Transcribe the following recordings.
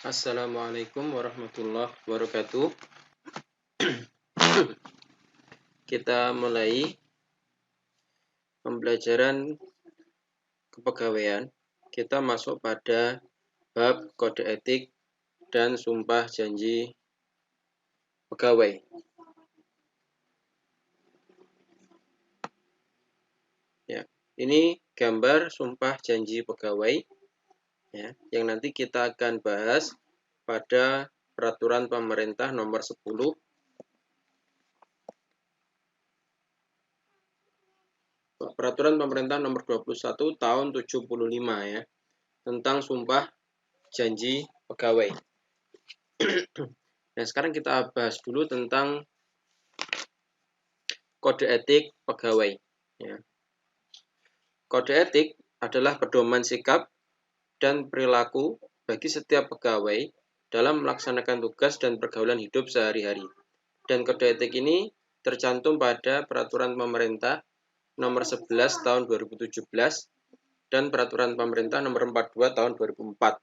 Assalamualaikum warahmatullahi wabarakatuh. Kita mulai pembelajaran kepegawaian. Kita masuk pada bab kode etik dan sumpah janji pegawai. Ya, ini gambar sumpah janji pegawai ya, yang nanti kita akan bahas pada peraturan pemerintah nomor 10 peraturan pemerintah nomor 21 tahun 75 ya, tentang sumpah janji pegawai. Nah, sekarang kita bahas dulu tentang kode etik pegawai ya. Kode etik adalah pedoman sikap dan perilaku bagi setiap pegawai dalam melaksanakan tugas dan pergaulan hidup sehari-hari. Dan kode etik ini tercantum pada peraturan pemerintah nomor 11 tahun 2017 dan peraturan pemerintah nomor 42 tahun 2004.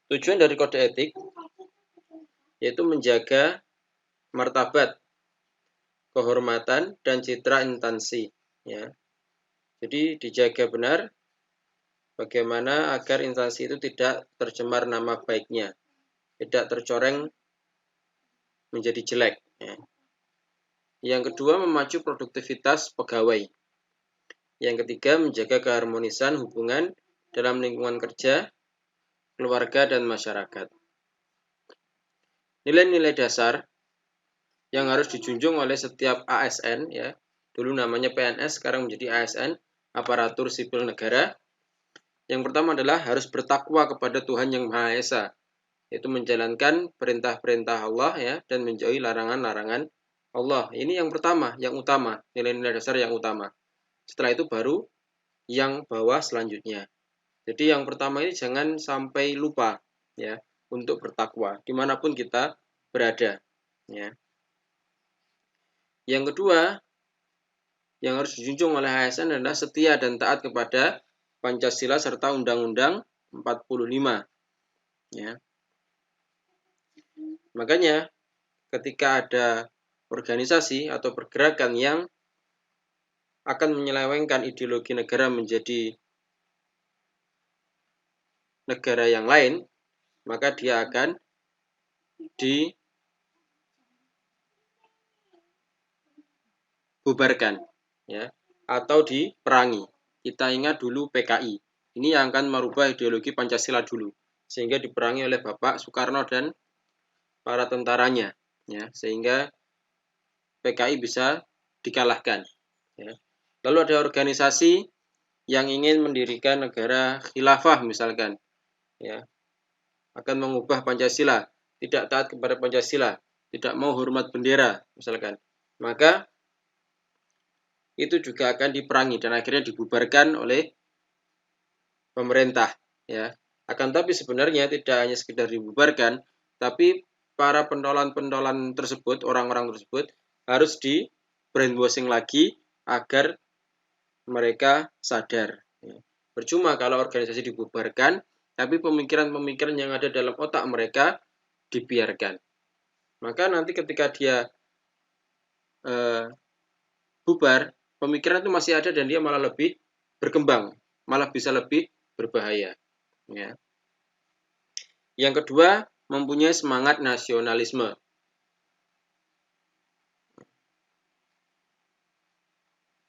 Tujuan dari kode etik yaitu menjaga martabat, kehormatan, dan citra instansi ya. Jadi dijaga benar bagaimana agar instansi itu tidak tercemar nama baiknya, tidak tercoreng menjadi jelek ya. Yang kedua, memacu produktivitas pegawai. Yang ketiga, menjaga keharmonisan hubungan dalam lingkungan kerja, keluarga, dan masyarakat. Nilai-nilai dasar yang harus dijunjung oleh setiap ASN ya, dulu namanya PNS, sekarang menjadi ASN, aparatur sipil negara. Yang pertama adalah harus bertakwa kepada Tuhan Yang Maha Esa, yaitu menjalankan perintah-perintah Allah ya, dan menjauhi larangan-larangan Allah. Ini yang pertama, yang utama, nilai-nilai dasar yang utama. Setelah itu baru yang bawah selanjutnya. Jadi yang pertama ini jangan sampai lupa ya, untuk bertakwa dimanapun kita berada ya. Yang kedua yang harus dijunjung oleh ASN adalah setia dan taat kepada Pancasila serta Undang-Undang 45 ya. Makanya ketika ada organisasi atau pergerakan yang akan menyelewengkan ideologi negara menjadi negara yang lain, maka dia akan dibubarkan ya, atau diperangi. Kita ingat dulu PKI. Ini yang akan merubah ideologi Pancasila dulu, sehingga diperangi oleh Bapak Soekarno dan para tentaranya ya, sehingga PKI bisa dikalahkan ya. Lalu ada organisasi yang ingin mendirikan negara khilafah misalkan ya, akan mengubah Pancasila, tidak taat kepada Pancasila, tidak mau hormat bendera misalkan, maka itu juga akan diperangi dan akhirnya dibubarkan oleh pemerintah ya. Akan tapi sebenarnya tidak hanya sekedar dibubarkan, tapi para pentolan-pentolan tersebut, orang-orang tersebut harus di brainwashing lagi agar mereka sadar ya. Percuma kalau organisasi dibubarkan, tapi pemikiran-pemikiran yang ada dalam otak mereka dibiarkan. Maka nanti ketika dia bubar, pemikiran itu masih ada dan dia malah lebih berkembang, malah bisa lebih berbahaya ya. Yang kedua, mempunyai semangat nasionalisme.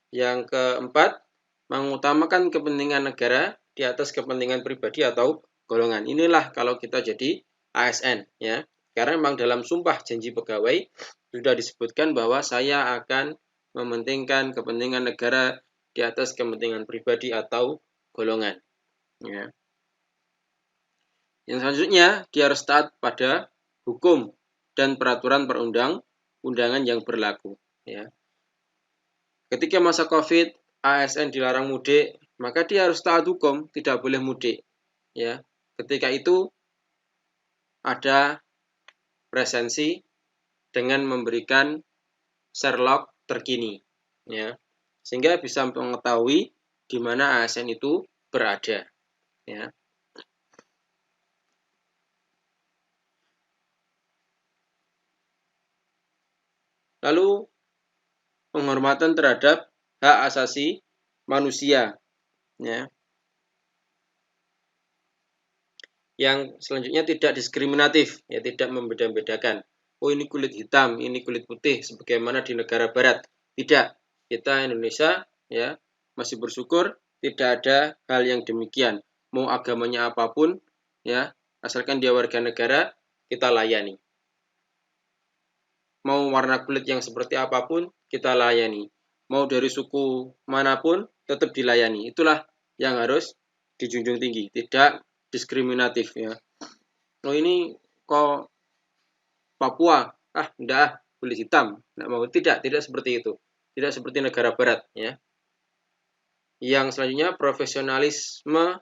Yang keempat, mengutamakan kepentingan negara di atas kepentingan pribadi atau golongan. Inilah kalau kita jadi ASN ya. Karena memang dalam sumpah janji pegawai sudah disebutkan bahwa saya akan mementingkan kepentingan negara di atas kepentingan pribadi atau golongan ya. Yang selanjutnya, dia harus taat pada hukum dan peraturan perundang-undangan yang berlaku ya. Ketika masa Covid, ASN dilarang mudik, maka dia harus taat hukum, tidak boleh mudik ya. Ketika itu ada presensi dengan memberikan Sherlock terkini ya, sehingga bisa mengetahui di mana ASN itu berada ya. Lalu penghormatan terhadap hak asasi manusia, ya. Yang selanjutnya tidak diskriminatif, ya, tidak membeda-bedakan. Oh, ini kulit hitam, ini kulit putih, sebagaimana di negara barat. Tidak. Kita Indonesia, ya, masih bersyukur tidak ada hal yang demikian. Mau agamanya apapun, ya, asalkan dia warga negara, kita layani. Mau warna kulit yang seperti apapun, kita layani. Mau dari suku manapun, tetap dilayani. Itulah yang harus dijunjung tinggi, tidak diskriminatif, ya. Oh, ini kok Papua, enggak, kulit hitam, enggak mau. Tidak seperti itu. Tidak seperti negara barat, ya. Yang selanjutnya profesionalisme,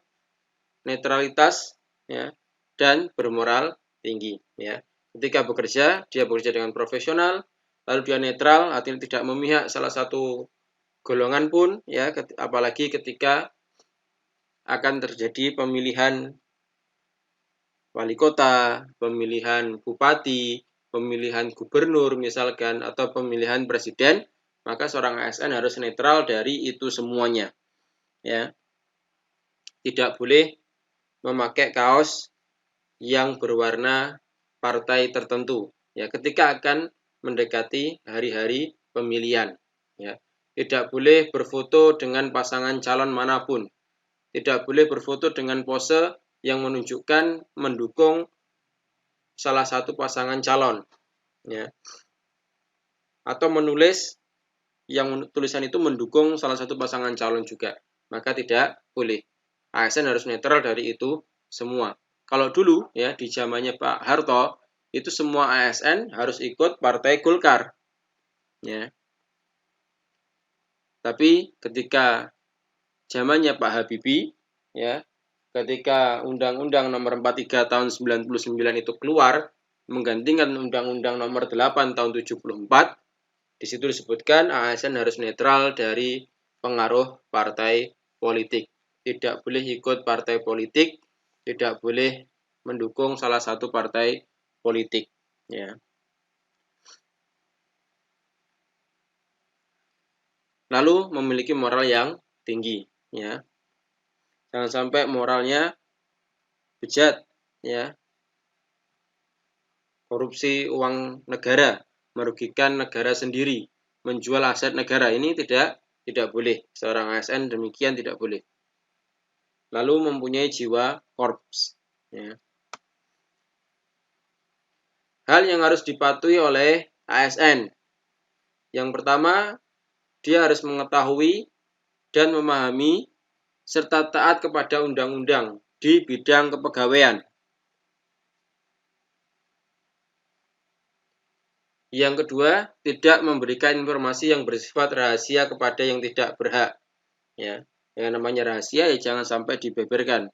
netralitas, ya, dan bermoral tinggi, ya. Ketika bekerja, dia bekerja dengan profesional, lalu dia netral, artinya tidak memihak salah satu golongan pun, ya, apalagi ketika akan terjadi pemilihan wali kota, pemilihan bupati, pemilihan gubernur misalkan, atau pemilihan presiden, maka seorang ASN harus netral dari itu semuanya, ya. Tidak boleh memakai kaos yang berwarna partai tertentu, ya, ketika akan mendekati hari-hari pemilihan, ya. Tidak boleh berfoto dengan pasangan calon manapun. Tidak boleh berfoto dengan pose yang menunjukkan mendukung salah satu pasangan calon, ya. Atau menulis yang tulisan itu mendukung salah satu pasangan calon juga, maka tidak boleh. ASN harus netral dari itu semua. Kalau dulu, ya, di zamannya Pak Harto, itu semua ASN harus ikut Partai Golkar, ya. Tapi ketika zamannya Pak Habibie, ya, ketika Undang-Undang Nomor 43 tahun 99 itu keluar menggantikan Undang-Undang Nomor 8 tahun 74, di situ disebutkan ASN harus netral dari pengaruh partai politik. Tidak boleh ikut partai politik, tidak boleh mendukung salah satu partai politik, ya. Lalu memiliki moral yang tinggi, ya. Jangan sampai moralnya bejat, ya. Korupsi uang negara, merugikan negara sendiri, menjual aset negara, ini tidak boleh. Seorang ASN demikian tidak boleh. Lalu mempunyai jiwa korps, ya. Hal yang harus dipatuhi oleh ASN. Yang pertama, dia harus mengetahui dan memahami serta taat kepada undang-undang di bidang kepegawaian. Yang kedua, tidak memberikan informasi yang bersifat rahasia kepada yang tidak berhak, ya. Yang namanya rahasia, ya, jangan sampai dibeberkan,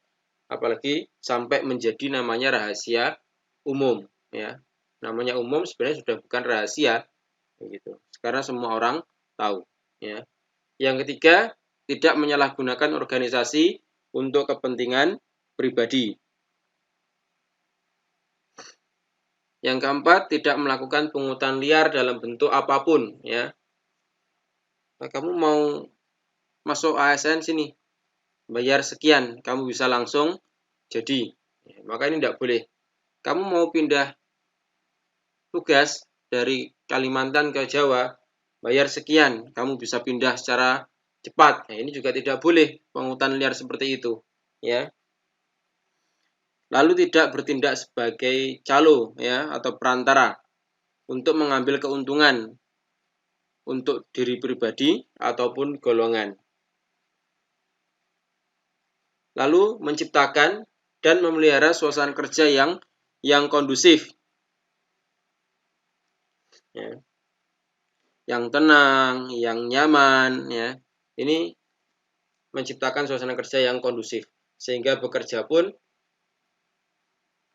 apalagi sampai menjadi namanya rahasia umum, ya. Namanya umum sebenarnya sudah bukan rahasia, gitu. Karena semua orang tahu, ya. Yang ketiga, tidak menyalahgunakan organisasi untuk kepentingan pribadi. Yang keempat, tidak melakukan pungutan liar dalam bentuk apapun, ya. Nah, kamu mau masuk ASN sini, bayar sekian, kamu bisa langsung jadi. Ya, maka ini tidak boleh. Kamu mau pindah tugas dari Kalimantan ke Jawa, bayar sekian, kamu bisa pindah secara cepat. Nah, ini juga tidak boleh pungutan liar seperti itu, ya. Lalu tidak bertindak sebagai calo, ya, atau perantara untuk mengambil keuntungan untuk diri pribadi ataupun golongan. Lalu menciptakan dan memelihara suasana kerja yang kondusif, ya. Yang tenang, yang nyaman, ya. Ini menciptakan suasana kerja yang kondusif sehingga bekerja pun,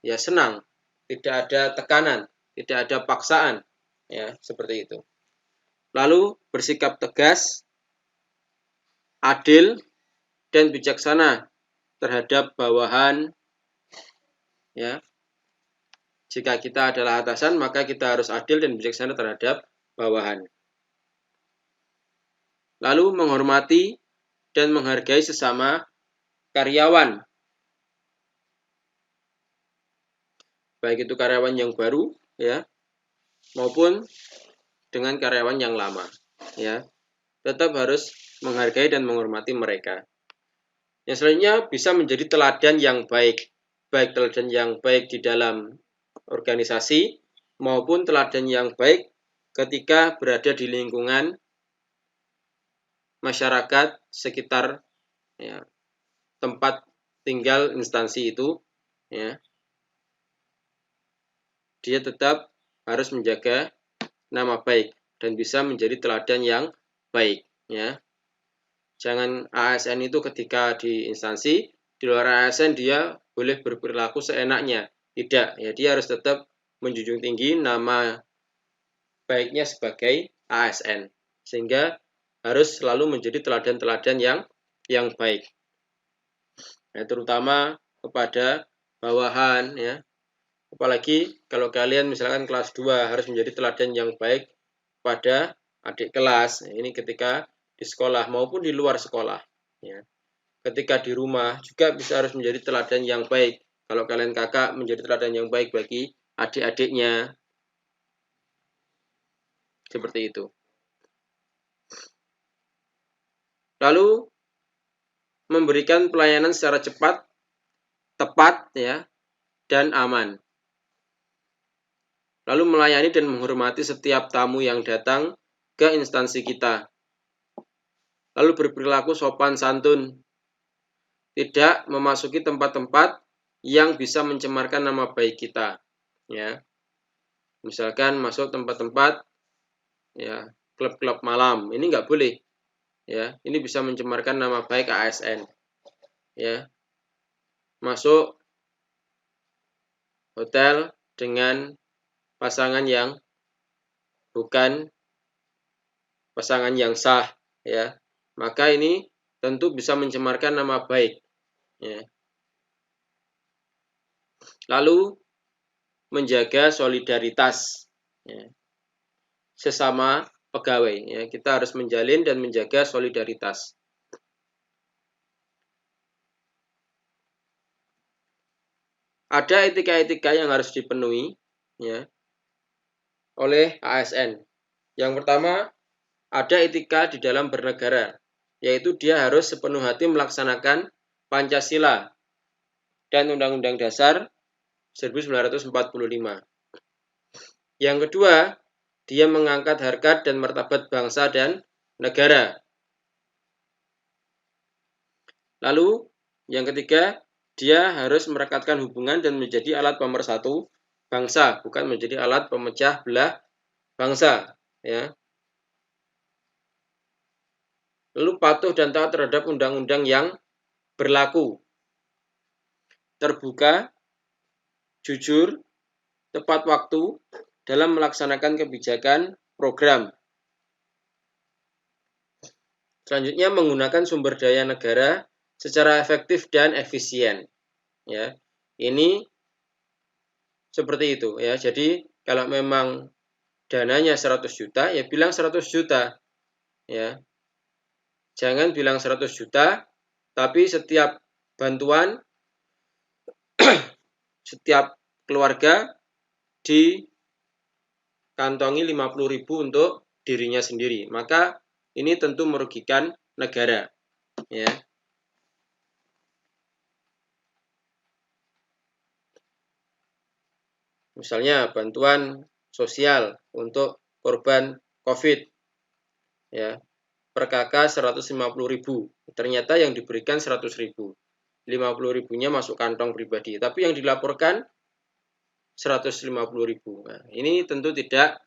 ya, senang, tidak ada tekanan, tidak ada paksaan, ya, seperti itu. Lalu bersikap tegas, adil, dan bijaksana terhadap bawahan, ya. Jika kita adalah atasan, maka kita harus adil dan bijaksana terhadap bawahan. Lalu menghormati dan menghargai sesama karyawan, baik itu karyawan yang baru ya maupun dengan karyawan yang lama ya. Tetap harus menghargai dan menghormati mereka. Yang selanjutnya bisa menjadi teladan yang baik, baik teladan yang baik di dalam organisasi maupun teladan yang baik ketika berada di lingkungan masyarakat sekitar ya, tempat tinggal instansi itu ya. Dia tetap harus menjaga nama baik dan bisa menjadi teladan yang baik ya. Jangan ASN itu ketika di instansi, di luar ASN dia boleh berperilaku seenaknya. Tidak, ya dia harus tetap menjunjung tinggi nama baiknya sebagai ASN. Sehingga harus selalu menjadi teladan-teladan yang baik. Ya, terutama kepada bawahan ya. Apalagi kalau kalian misalkan kelas 2 harus menjadi teladan yang baik pada adik kelas. Ini ketika di sekolah maupun di luar sekolah ya. Ketika di rumah juga bisa harus menjadi teladan yang baik. Kalau kalian kakak menjadi teladan yang baik bagi adik-adiknya. Seperti itu. Lalu memberikan pelayanan secara cepat, tepat ya, dan aman. Lalu melayani dan menghormati setiap tamu yang datang ke instansi kita. Lalu berperilaku sopan santun. Tidak memasuki tempat-tempat yang bisa mencemarkan nama baik kita. Ya. Misalkan masuk tempat-tempat ya, klub-klub malam. Ini nggak boleh. Ya, ini bisa mencemarkan nama baik ASN. Ya. Masuk hotel dengan pasangan yang bukan pasangan yang sah ya, maka ini tentu bisa mencemarkan nama baik ya. Lalu menjaga solidaritas ya, sesama pegawai ya, kita harus menjalin dan menjaga solidaritas. Ada etika-etika yang harus dipenuhi ya, oleh ASN. Yang pertama, ada etika di dalam bernegara, yaitu dia harus sepenuh hati melaksanakan Pancasila dan Undang-Undang Dasar 1945. Yang kedua, dia mengangkat harkat dan martabat bangsa dan negara. Lalu, yang ketiga, dia harus merekatkan hubungan dan menjadi alat pemersatu bangsa, bukan menjadi alat pemecah belah bangsa. Ya. Lalu patuh dan taat terhadap undang-undang yang berlaku. Terbuka, jujur, tepat waktu dalam melaksanakan kebijakan program. Selanjutnya menggunakan sumber daya negara secara efektif dan efisien. Ya, ini seperti itu ya. Jadi kalau memang dananya 100 juta, ya bilang 100 juta. Ya. Jangan bilang 100 juta, tapi setiap bantuan setiap keluarga dikantongi 50.000 untuk dirinya sendiri. Maka ini tentu merugikan negara. Ya. Misalnya bantuan sosial untuk korban COVID. Ya. Per kakak 150.000. Ternyata yang diberikan 100.000. 50.000-nya masuk kantong pribadi. Tapi yang dilaporkan 150.000. Nah, ini tentu tidak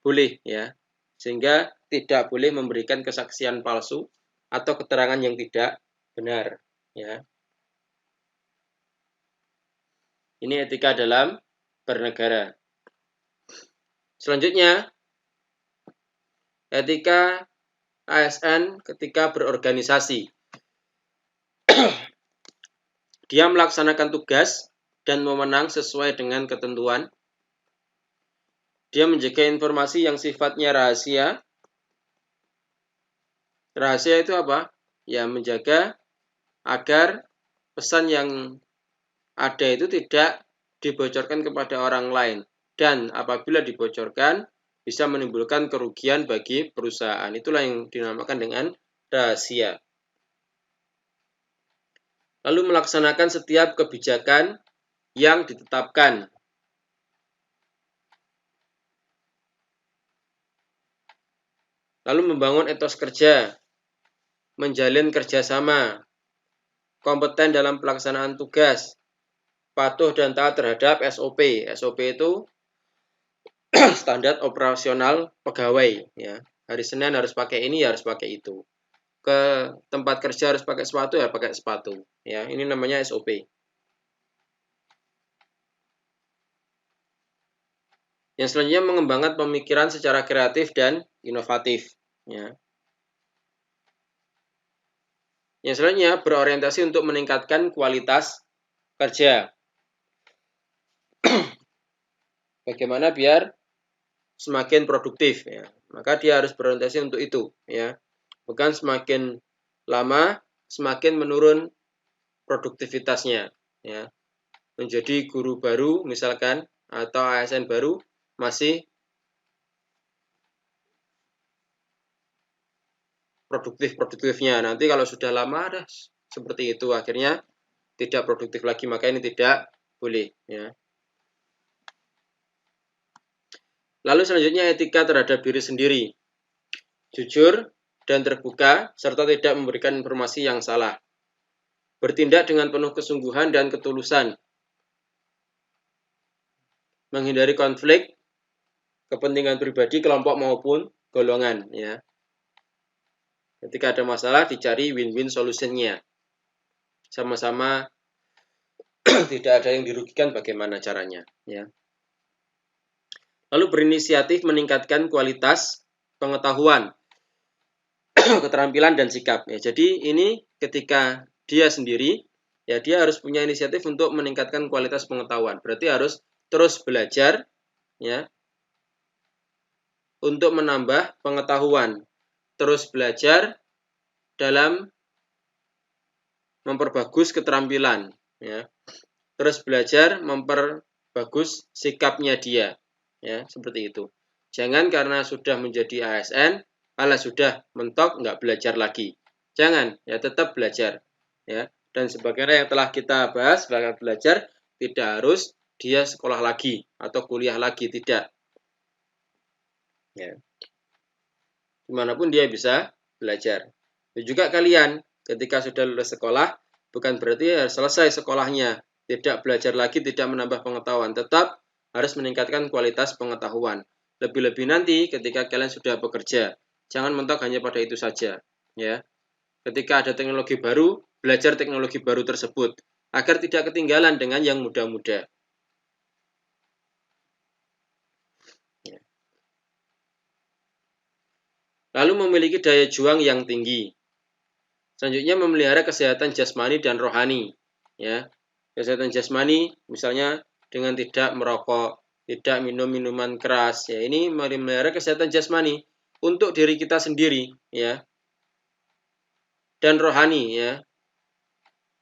boleh ya. Sehingga tidak boleh memberikan kesaksian palsu atau keterangan yang tidak benar ya. Ini etika dalam bernegara. Selanjutnya, etika ASN ketika berorganisasi. Dia melaksanakan tugas dan memenang sesuai dengan ketentuan. Dia menjaga informasi yang sifatnya rahasia. Rahasia itu apa? Ya, menjaga agar pesan yang ada itu tidak dibocorkan kepada orang lain. Dan apabila dibocorkan, bisa menimbulkan kerugian bagi perusahaan. Itulah yang dinamakan dengan rahasia. Lalu melaksanakan setiap kebijakan yang ditetapkan. Lalu membangun etos kerja, menjalin kerjasama, kompeten dalam pelaksanaan tugas, patuh dan taat terhadap SOP. SOP itu standar operasional pegawai. Ya. Hari Senin harus pakai ini, harus pakai itu. Ke tempat kerja harus pakai sepatu, ya pakai sepatu. Ya, ini namanya SOP. Yang selanjutnya mengembangkan pemikiran secara kreatif dan inovatif. Ya. Yang selanjutnya berorientasi untuk meningkatkan kualitas kerja. Bagaimana biar semakin produktif. Ya. Maka dia harus berorientasi untuk itu. Ya. Bukan semakin lama semakin menurun produktivitasnya. Ya. Menjadi guru baru misalkan atau ASN baru masih produktifnya. Nanti kalau sudah lama ada seperti itu akhirnya tidak produktif lagi, maka ini tidak boleh. Ya. Lalu selanjutnya etika terhadap diri sendiri, jujur dan terbuka serta tidak memberikan informasi yang salah. Bertindak dengan penuh kesungguhan dan ketulusan. Menghindari konflik kepentingan pribadi, kelompok maupun golongan. Ya. Ketika ada masalah dicari win-win solutionnya. Sama-sama tidak ada yang dirugikan, bagaimana caranya. Ya. Lalu berinisiatif meningkatkan kualitas pengetahuan, keterampilan dan sikap. Ya, jadi ini ketika dia sendiri, ya dia harus punya inisiatif untuk meningkatkan kualitas pengetahuan. Berarti harus terus belajar, ya, untuk menambah pengetahuan. Terus belajar dalam memperbagus keterampilan, ya. Terus belajar memperbagus sikapnya dia, ya, seperti itu. Jangan karena sudah menjadi ASN, sudah mentok nggak belajar lagi. Jangan, ya tetap belajar, ya. Dan sebagaimana yang telah kita bahas, belajar tidak harus dia sekolah lagi atau kuliah lagi, tidak. Ya. Dimanapun dia bisa belajar. Dan juga kalian ketika sudah lulus sekolah, bukan berarti selesai sekolahnya, tidak belajar lagi, tidak menambah pengetahuan, tetap harus meningkatkan kualitas pengetahuan. Lebih-lebih nanti ketika kalian sudah bekerja, jangan mentok hanya pada itu saja. Ya, ketika ada teknologi baru, belajar teknologi baru tersebut agar tidak ketinggalan dengan yang muda-muda. Lalu memiliki daya juang yang tinggi. Selanjutnya memelihara kesehatan jasmani dan rohani. Ya, kesehatan jasmani misalnya dengan tidak merokok, tidak minum minuman keras. Ya, ini memelihara kesehatan jasmani untuk diri kita sendiri, ya. Dan rohani, ya.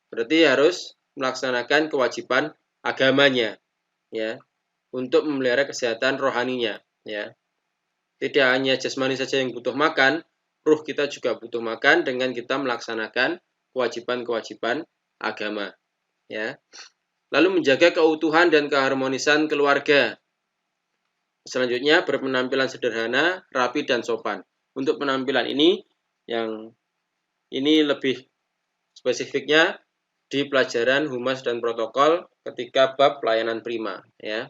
Berarti harus melaksanakan kewajiban agamanya, ya, untuk memelihara kesehatan rohaninya, ya. Tidak hanya jasmani saja yang butuh makan, ruh kita juga butuh makan dengan kita melaksanakan kewajiban-kewajiban agama. Ya. Lalu menjaga keutuhan dan keharmonisan keluarga. Selanjutnya berpenampilan sederhana, rapi dan sopan. Untuk penampilan ini lebih spesifiknya di pelajaran humas dan protokol ketika bab pelayanan prima, ya.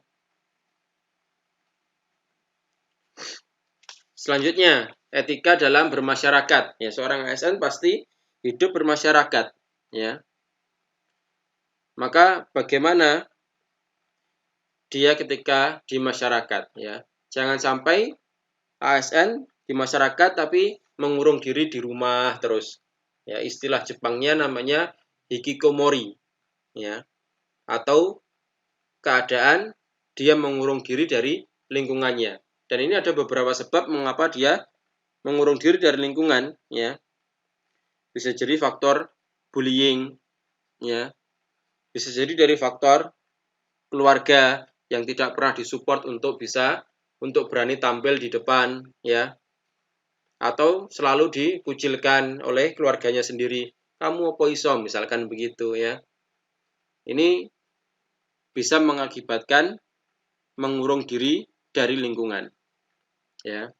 Selanjutnya, etika dalam bermasyarakat. Ya, seorang ASN pasti hidup bermasyarakat, ya. Maka bagaimana dia ketika di masyarakat, ya. Jangan sampai ASN di masyarakat tapi mengurung diri di rumah terus. Ya, istilah Jepangnya namanya hikikomori, ya. Atau keadaan dia mengurung diri dari lingkungannya. Dan ini ada beberapa sebab mengapa dia mengurung diri dari lingkungan, ya. Bisa jadi faktor bullying, ya. Bisa jadi dari faktor keluarga yang tidak pernah disupport untuk berani tampil di depan, ya. Atau selalu dikucilkan oleh keluarganya sendiri. Kamu apa iso, misalkan begitu, ya. Ini bisa mengakibatkan mengurung diri dari lingkungan, ya.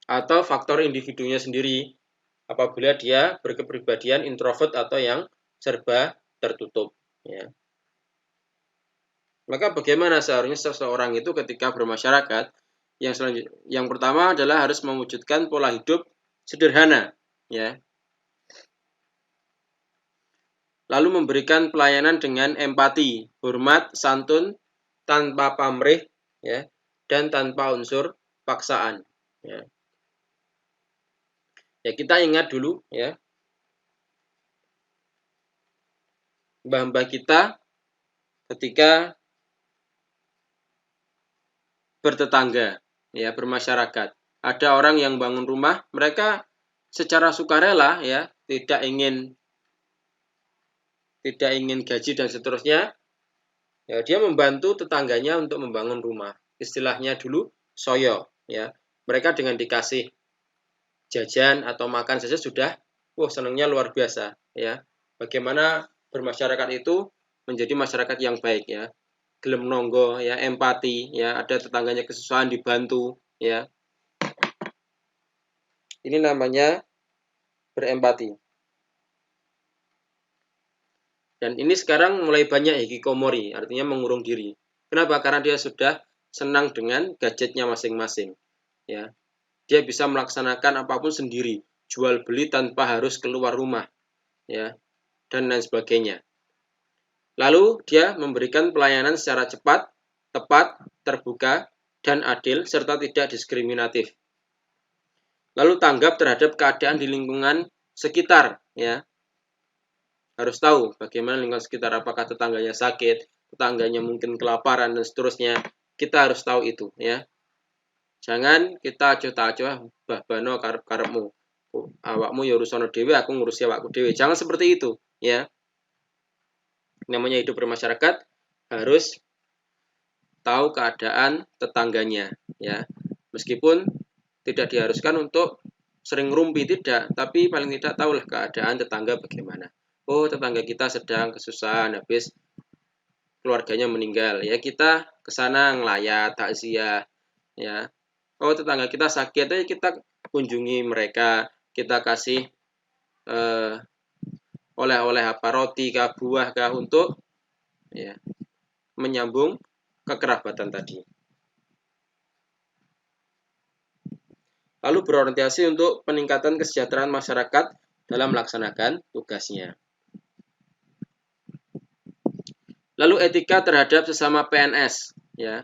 Atau faktor individunya sendiri, apabila dia berkepribadian introvert atau yang serba tertutup, ya. Maka bagaimana seharusnya seseorang itu ketika bermasyarakat? Yang pertama adalah harus mewujudkan pola hidup sederhana, ya. Lalu memberikan pelayanan dengan empati, hormat, santun, tanpa pamrih, ya, dan tanpa unsur paksaan, ya. Ya, kita ingat dulu, ya, mbah-mbah kita ketika bertetangga, ya, bermasyarakat. Ada orang yang bangun rumah, mereka secara sukarela, ya, tidak ingin gaji dan seterusnya, ya, dia membantu tetangganya untuk membangun rumah. Istilahnya dulu soyo, ya. Mereka dengan dikasih jajan atau makan saja sudah, senangnya luar biasa, ya. Bagaimana bermasyarakat itu menjadi masyarakat yang baik, ya. Gelem nonggo, ya, empati, ya, ada tetangganya kesusahan dibantu, ya. Ini namanya berempati. Dan ini sekarang mulai banyak hikikomori, artinya mengurung diri. Kenapa? Karena dia sudah senang dengan gadgetnya masing-masing, ya. Dia bisa melaksanakan apapun sendiri, jual beli tanpa harus keluar rumah, ya, dan lain sebagainya. Lalu dia memberikan pelayanan secara cepat, tepat, terbuka, dan adil, serta tidak diskriminatif. Lalu tanggap terhadap keadaan di lingkungan sekitar, ya. Harus tahu bagaimana lingkungan sekitar, apakah tetangganya sakit, tetangganya mungkin kelaparan, dan seterusnya. Kita harus tahu itu, ya. Jangan kita acuh-acuh, bano karepmu. Awakmu ya urusan dhewe, aku ngurusi awakku dhewe. Jangan seperti itu, ya. Namanya hidup bermasyarakat harus tahu keadaan tetangganya, ya. Meskipun tidak diharuskan untuk sering ngerumpi, tidak, tapi paling tidak tahulah keadaan tetangga bagaimana. Oh, tetangga kita sedang kesusahan, habis keluarganya meninggal, ya kita ke sana ngelayat, takziah, ya. Oh, tetangga kita sakit, ya kita kunjungi mereka, kita kasih oleh-oleh apa, roti kah, buah kah, untuk, ya, menyambung kekerabatan tadi. Lalu berorientasi untuk peningkatan kesejahteraan masyarakat dalam melaksanakan tugasnya. Lalu etika terhadap sesama PNS, ya.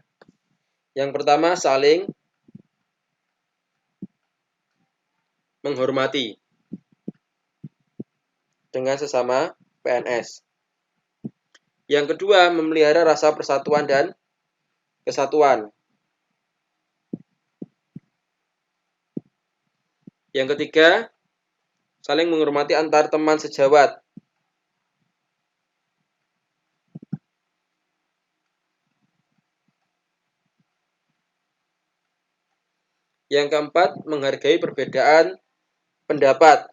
Yang pertama, saling menghormati dengan sesama PNS. Yang kedua, memelihara rasa persatuan dan kesatuan. Yang ketiga, saling menghormati antar teman sejawat. Yang keempat, menghargai perbedaan pendapat.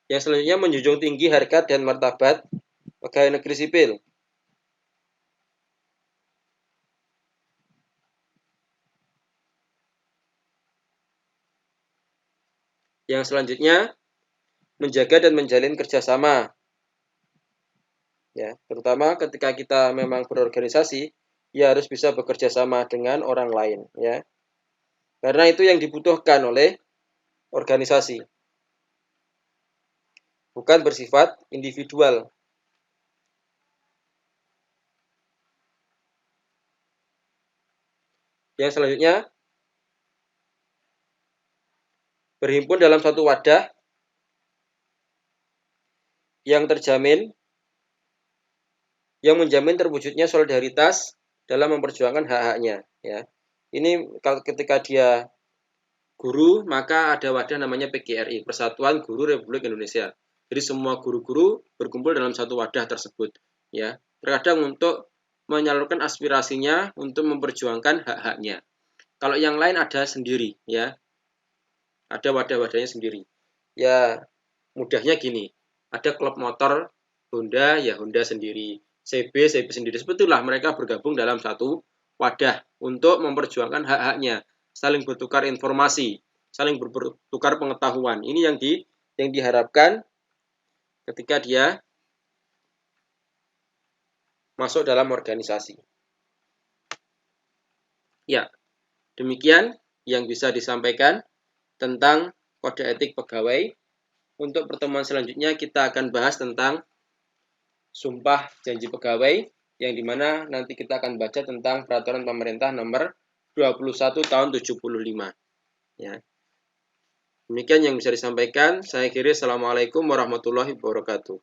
Yang selanjutnya, menjunjung tinggi harkat dan martabat pegawai negeri sipil. Yang selanjutnya, menjaga dan menjalin kerjasama. Ya, terutama ketika kita memang berorganisasi, ya harus bisa bekerja sama dengan orang lain, ya. Karena itu yang dibutuhkan oleh organisasi. Bukan bersifat individual. Yang selanjutnya, berhimpun dalam satu wadah yang menjamin terwujudnya solidaritas dalam memperjuangkan hak-haknya, ya. Ini ketika dia guru, maka ada wadah namanya PGRI, Persatuan Guru Republik Indonesia. Jadi semua guru-guru berkumpul dalam satu wadah tersebut, ya. Terkadang untuk menyalurkan aspirasinya untuk memperjuangkan hak-haknya. Kalau yang lain ada sendiri, ya. Ada wadah-wadahnya sendiri. Ya, mudahnya gini. Ada klub motor Honda, ya Honda sendiri. CB sendiri. Sebetulnya mereka bergabung dalam satu wadah untuk memperjuangkan hak-haknya, saling bertukar informasi, saling bertukar pengetahuan. Ini yang diharapkan ketika dia masuk dalam organisasi. Ya, demikian yang bisa disampaikan tentang kode etik pegawai. Untuk pertemuan selanjutnya kita akan bahas tentang sumpah janji pegawai, yang dimana nanti kita akan baca tentang peraturan pemerintah nomor 21 tahun 75. Ya. Demikian yang bisa disampaikan. Saya kira assalamualaikum warahmatullahi wabarakatuh.